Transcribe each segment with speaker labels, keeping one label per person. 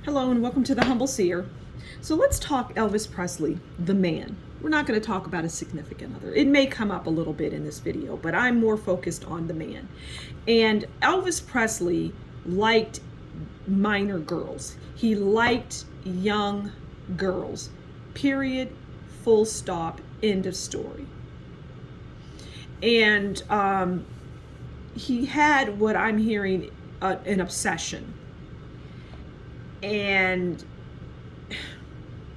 Speaker 1: Hello and welcome to the Humble Seer. So let's talk Elvis Presley, the man. We're not going to talk about a significant other. It may come up a little bit in this video, but I'm more focused on the man. And Elvis Presley liked minor girls. He liked young girls. Period. Full stop. End of story. And he had what I'm hearing an obsession. And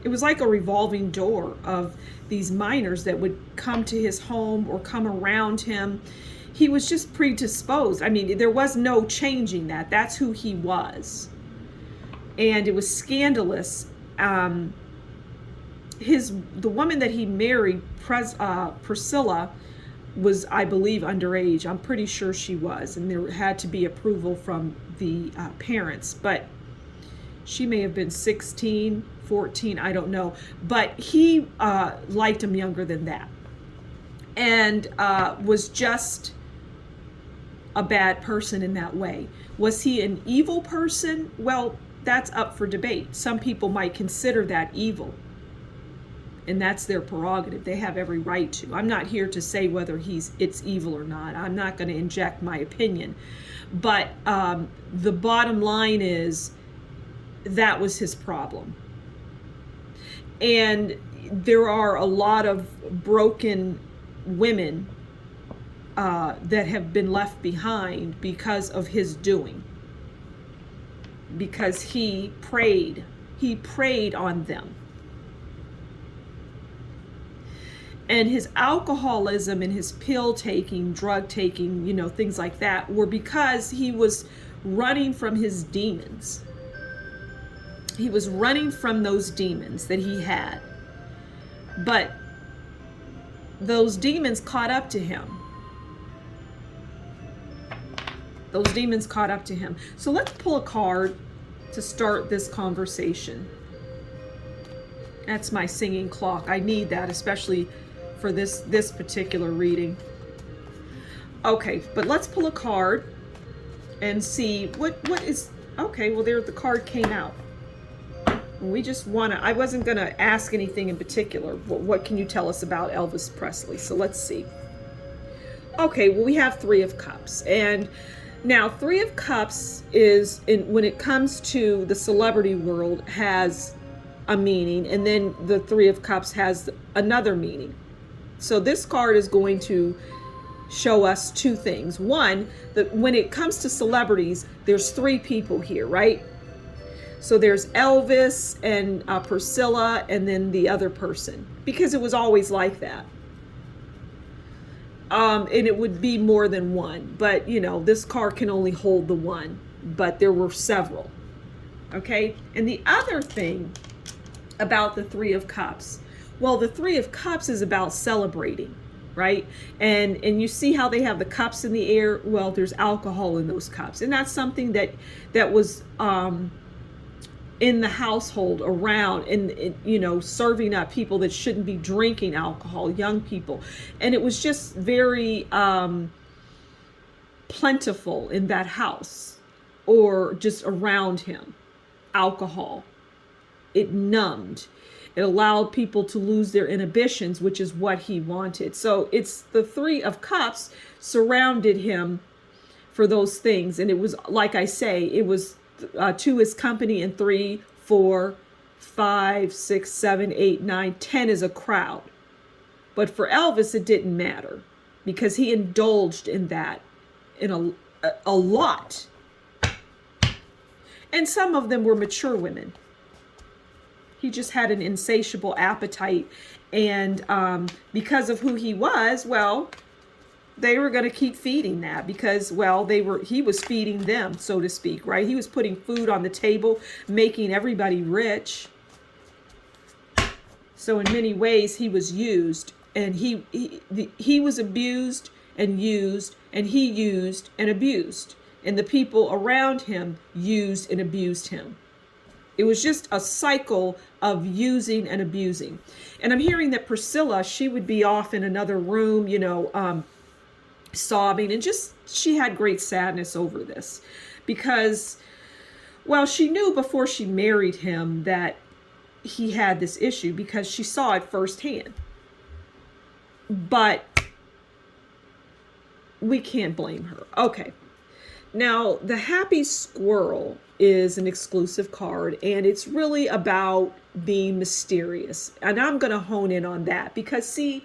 Speaker 1: it was like a revolving door of these minors that would come to his home or come around him. He was just predisposed. I mean, there was no changing that. That's who he was. And it was scandalous. The woman that he married, Priscilla, was, I believe, underage. I'm pretty sure she was. And there had to be approval from the parents. But she may have been 16, 14, I don't know. But he liked him younger than that. And was just a bad person in that way. Was he an evil person? Well, that's up for debate. Some people might consider that evil. And that's their prerogative. They have every right to. I'm not here to say whether it's evil or not. I'm not going to inject my opinion. But the bottom line is, that was his problem. And there are a lot of broken women that have been left behind because of his doing. Because he preyed on them. And his alcoholism and his pill taking, drug taking, things like that, were because he was running from his demons. He was running from those demons that he had. But those demons caught up to him. Those demons caught up to him. So let's pull a card to start this conversation. That's my singing clock. I need that, especially for this particular reading. Okay, but let's pull a card and see what is... Okay, well, there the card came out. We just want to... I wasn't going to ask anything in particular. What can you tell us about Elvis Presley? So let's see. Okay, well, we have Three of Cups. And now Three of Cups is, when it comes to the celebrity world, has a meaning. And then the Three of Cups has another meaning. So this card is going to show us two things. One, that when it comes to celebrities, there's three people here, right? So there's Elvis and Priscilla and then the other person, because it was always like that. And it would be more than one, but this card can only hold the one, but there were several. Okay. And the other thing about the Three of Cups, well, the Three of Cups is about celebrating, right? And you see how they have the cups in the air? Well, there's alcohol in those cups. And that's something that was in the household around, and serving up people that shouldn't be drinking alcohol, young people. And it was just very plentiful in that house, or just around him. Alcohol. It numbed. It allowed people to lose their inhibitions, which is what he wanted. So it's the Three of Cups surrounded him for those things. And it was, like I say, it was two is company, and 3, 4, 5, 6, 7, 8, 9, 10 is a crowd. But for Elvis, it didn't matter, because he indulged in that in a lot. And some of them were mature women. He just had an insatiable appetite. And because of who he was, well, they were going to keep feeding that, because, well, he was feeding them, so to speak, right? He was putting food on the table, making everybody rich. So in many ways, he was used, and he was abused and used, and he used and abused. And the people around him used and abused him. It was just a cycle of using and abusing. And I'm hearing that Priscilla, she would be off in another room, sobbing, and just she had great sadness over this, because Well, she knew before she married him that he had this issue because she saw it firsthand. But we can't blame her. Okay. Now, the Happy Squirrel is an exclusive card, and it's really about being mysterious. And I'm going to hone in on that because, see,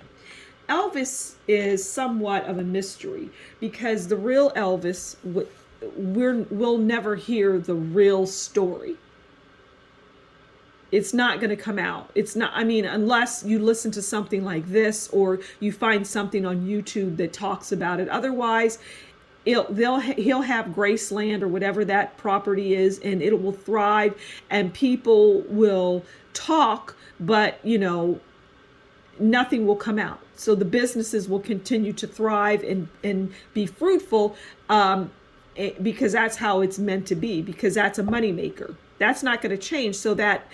Speaker 1: Elvis is somewhat of a mystery because the real Elvis, we'll never hear the real story. It's not going to come out. It's not, I mean, unless you listen to something like this or you find something on YouTube that talks about it. Otherwise, he'll have Graceland or whatever that property is, and it will thrive, and people will talk, but nothing will come out. So the businesses will continue to thrive and be fruitful, because that's how it's meant to be, because that's a moneymaker. That's not going to change. So that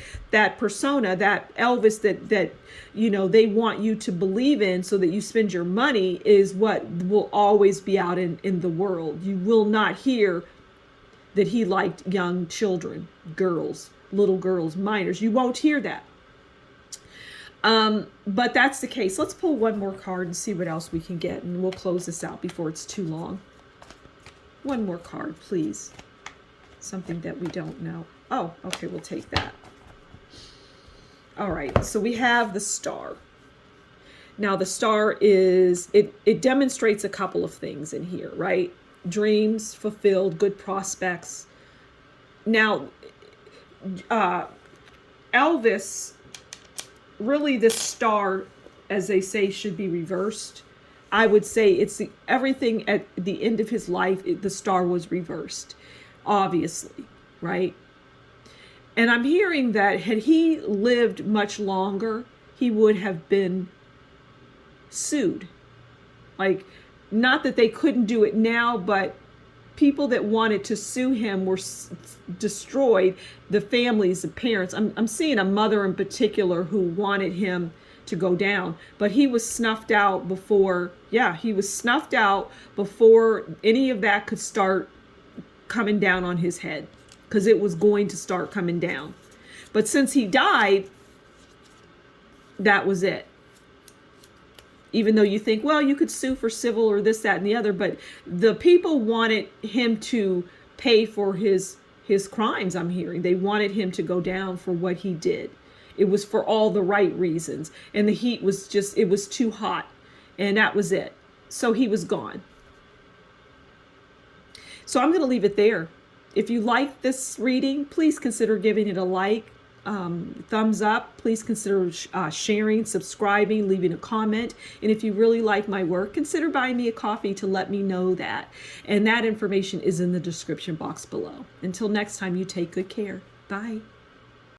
Speaker 1: persona, that Elvis that they want you to believe in so that you spend your money, is what will always be out in the world. You will not hear that he liked young children, girls, little girls, minors. You won't hear that. But that's the case. Let's pull one more card and see what else we can get, and we'll close this out before it's too long. One more card, please. Something that we don't know. Oh, okay, we'll take that. All right, so we have the star. Now the star is, it demonstrates a couple of things in here, right? Dreams fulfilled, good prospects. Now, Elvis, really the star, as they say, should be reversed. I would say it's everything at the end of his life, the star was reversed, obviously, right? And I'm hearing that had he lived much longer, he would have been sued. Like, not that they couldn't do it now, but people that wanted to sue him were destroyed. The families, the parents. I'm seeing a mother in particular who wanted him to go down, but he was snuffed out before. Yeah, he was snuffed out before any of that could start coming down on his head, because it was going to start coming down. But since he died, that was it. Even though you think, well, you could sue for civil or this, that, and the other, but the people wanted him to pay for his crimes, I'm hearing. They wanted him to go down for what he did. It was for all the right reasons. And the heat was just, it was too hot. And that was it. So he was gone. So I'm going to leave it there. If you like this reading, please consider giving it a like, thumbs up. Please consider sharing, subscribing, leaving a comment. And if you really like my work, consider buying me a coffee to let me know that. And that information is in the description box below. Until next time, you take good care. Bye.